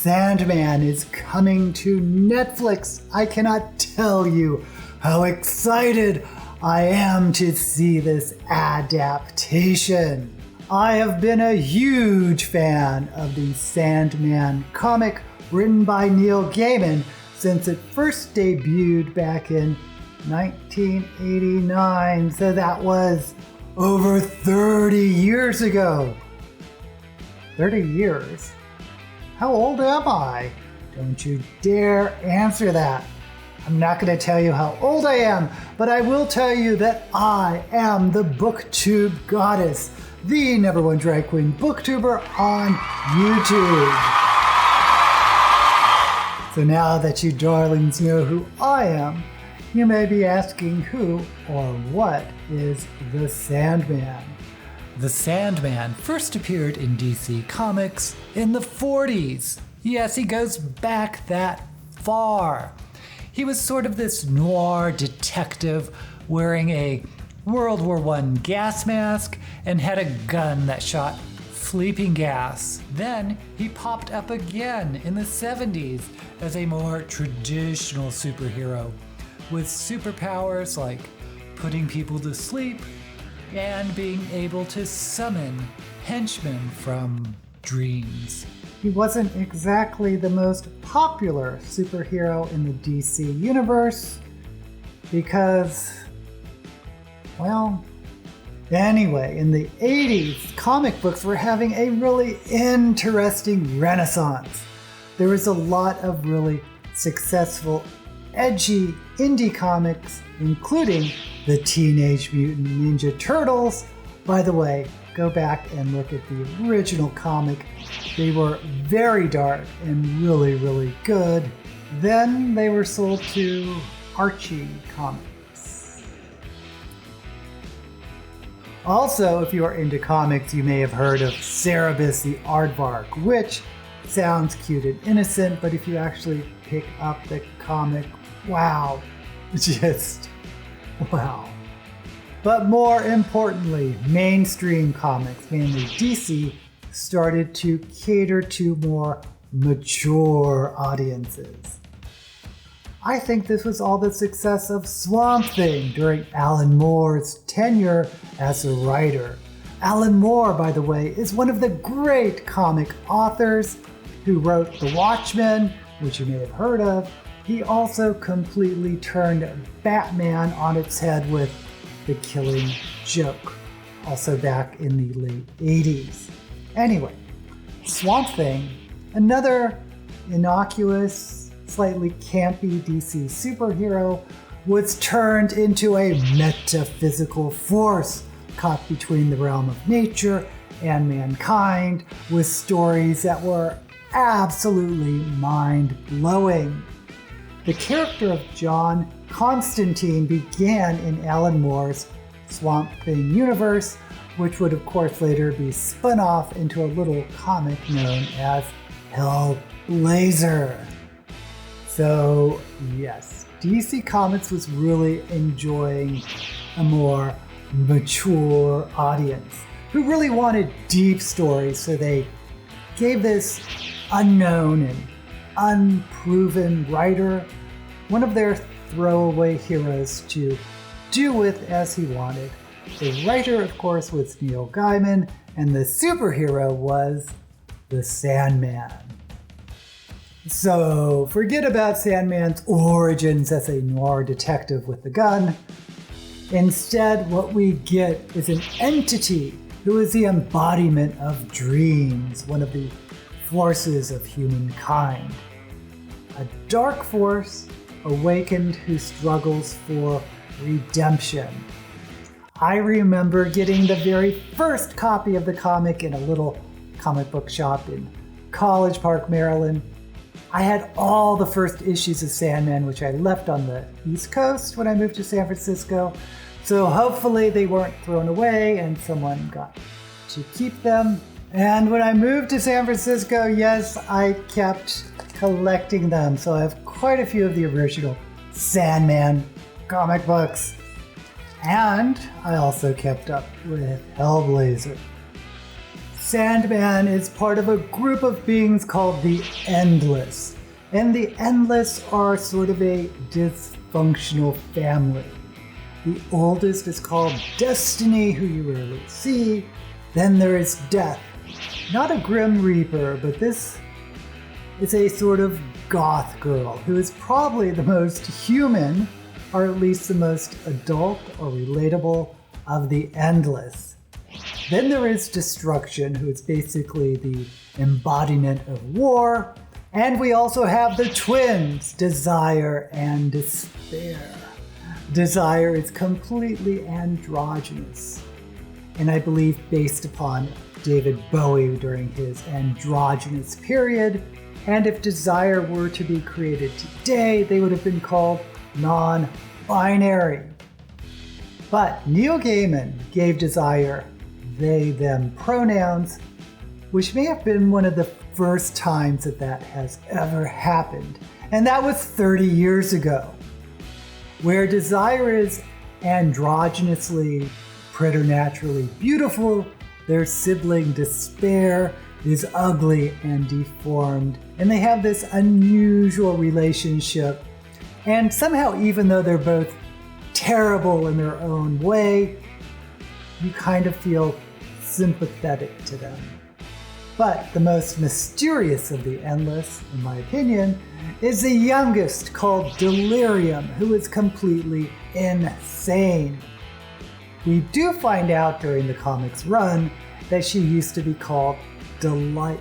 Sandman is coming to Netflix. I cannot tell you how excited I am to see this adaptation. I have been a huge fan of the Sandman comic written by Neil Gaiman since it first debuted back in 1989. So that was over 30 years ago. 30 years? How old am I? Don't you dare answer that. I'm not going to tell you how old I am, but I will tell you that I am the booktube goddess, the #1 drag queen booktuber on YouTube. So now that you darlings know who I am, you may be asking who or what is the Sandman. The Sandman first appeared in DC Comics in the 40s. Yes, he goes back that far. He was sort of this noir detective wearing a World War I gas mask and had a gun that shot sleeping gas. Then he popped up again in the 70s as a more traditional superhero with superpowers like putting people to sleep and being able to summon henchmen from dreams. He wasn't exactly the most popular superhero in the DC universe because, well, anyway, in the 80s, comic books were having a really interesting renaissance. There was a lot of really successful, edgy indie comics, including the Teenage Mutant Ninja Turtles. By the way, go back and look at the original comic. They were very dark and really, really good. Then they were sold to Archie Comics. Also, if you are into comics, you may have heard of Cerebus the Aardvark, which sounds cute and innocent, but if you actually pick up the comic, wow, just wow. But more importantly, mainstream comics, mainly DC, started to cater to more mature audiences. I think this was all the success of Swamp Thing during Alan Moore's tenure as a writer. Alan Moore, by the way, is one of the great comic authors who wrote The Watchmen, which you may have heard of. He also completely turned Batman on its head with The Killing Joke, also back in the late 80s. Anyway, Swamp Thing, another innocuous, slightly campy DC superhero, was turned into a metaphysical force caught between the realm of nature and mankind, with stories that were absolutely mind-blowing. The character of John Constantine began in Alan Moore's Swamp Thing universe, which would of course later be spun off into a little comic known as Hellblazer. So yes, DC Comics was really enjoying a more mature audience who really wanted deep stories, so they gave this unknown and unproven writer one of their throwaway heroes to do with as he wanted. The writer, of course, was Neil Gaiman, and the superhero was the Sandman. So forget about Sandman's origins as a noir detective with a gun. Instead, what we get is an entity who is the embodiment of dreams, one of the forces of humankind. A dark force awakened who struggles for redemption. I remember getting the very first copy of the comic in a little comic book shop in College Park, Maryland. I had all the first issues of Sandman, which I left on the East Coast when I moved to San Francisco. So hopefully they weren't thrown away and someone got to keep them. And when I moved to San Francisco, yes, I kept collecting them. So I have quite a few of the original Sandman comic books. And I also kept up with Hellblazer. Sandman is part of a group of beings called the Endless. And the Endless are sort of a dysfunctional family. The oldest is called Destiny, who you rarely see. Then there is Death. Not a Grim Reaper, but this is a sort of goth girl who is probably the most human, or at least the most adult or relatable of the Endless. Then there is Destruction, who is basically the embodiment of war. And we also have the twins, Desire and Despair. Desire is completely androgynous, and I believe based upon David Bowie during his androgynous period. And if Desire were to be created today, they would have been called non-binary. But Neil Gaiman gave Desire they, them pronouns, which may have been one of the first times that has ever happened. And that was 30 years ago. Where Desire is androgynously, preternaturally beautiful, their sibling Despair is ugly and deformed. And they have this unusual relationship. And somehow, even though they're both terrible in their own way, you kind of feel sympathetic to them. But the most mysterious of the Endless, in my opinion, is the youngest, called Delirium, who is completely insane. We do find out during the comics run that she used to be called Delight,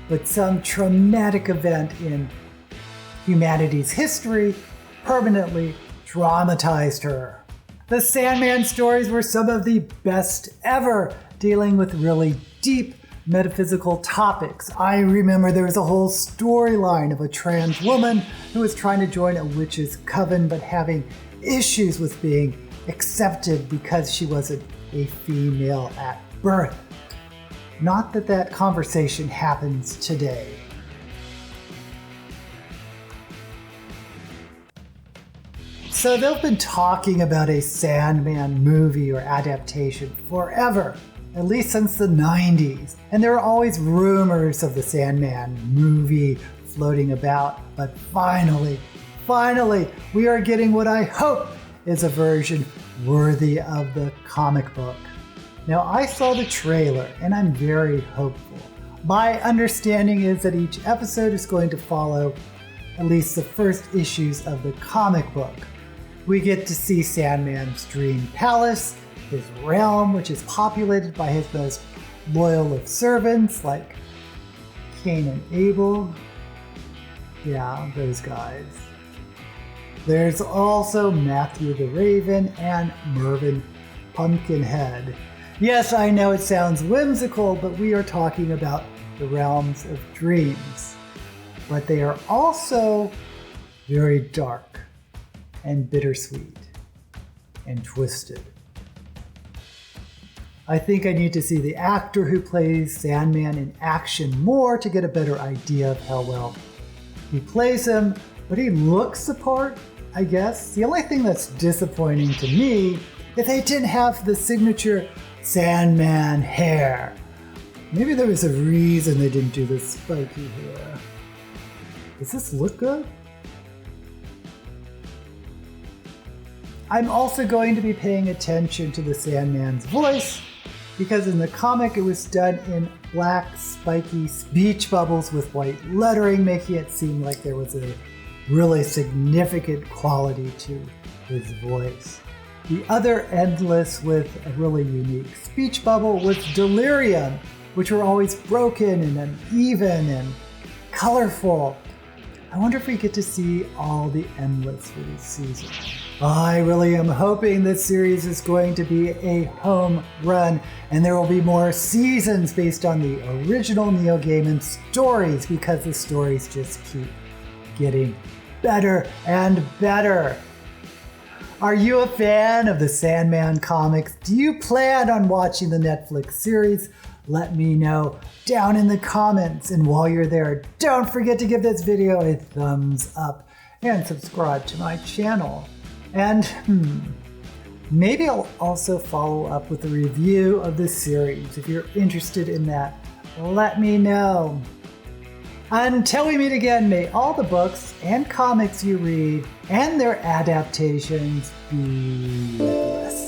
but some traumatic event in humanity's history permanently traumatized her. The Sandman stories were some of the best ever, dealing with really deep metaphysical topics. I remember there was a whole storyline of a trans woman who was trying to join a witch's coven but having issues with being accepted because she wasn't a female at birth. Not that that conversation happens today. So they've been talking about a Sandman movie or adaptation forever. At least since the 90s. And there are always rumors of the Sandman movie floating about. But finally, we are getting what I hope is a version worthy of the comic book. Now, I saw the trailer and I'm very hopeful. My understanding is that each episode is going to follow at least the first issues of the comic book. We get to see Sandman's dream palace, his realm, which is populated by his most loyal of servants, like Cain and Abel. Yeah, those guys. There's also Matthew the Raven and Mervyn Pumpkinhead. Yes, I know it sounds whimsical, but we are talking about the realms of dreams. But they are also very dark and bittersweet and twisted. I think I need to see the actor who plays Sandman in action more to get a better idea of how well he plays him, but he looks the part, I guess. The only thing that's disappointing to me is they didn't have the signature Sandman hair. Maybe there was a reason they didn't do the spiky hair. Does this look good? I'm also going to be paying attention to the Sandman's voice, because in the comic it was done in black spiky speech bubbles with white lettering, making it seem like there was a really significant quality to his voice. The other Endless with a really unique speech bubble was Delirium, which were always broken and uneven and colorful. I wonder if we get to see all the Endless for this season. I really am hoping this series is going to be a home run and there will be more seasons based on the original Neil Gaiman stories, because the stories just keep getting better and better. Are you a fan of the Sandman comics? Do you plan on watching the Netflix series? Let me know down in the comments. And while you're there, don't forget to give this video a thumbs up and subscribe to my channel. And Maybe I'll also follow up with a review of the series. If you're interested in that, let me know. Until we meet again, may all the books and comics you read and their adaptations be blessed.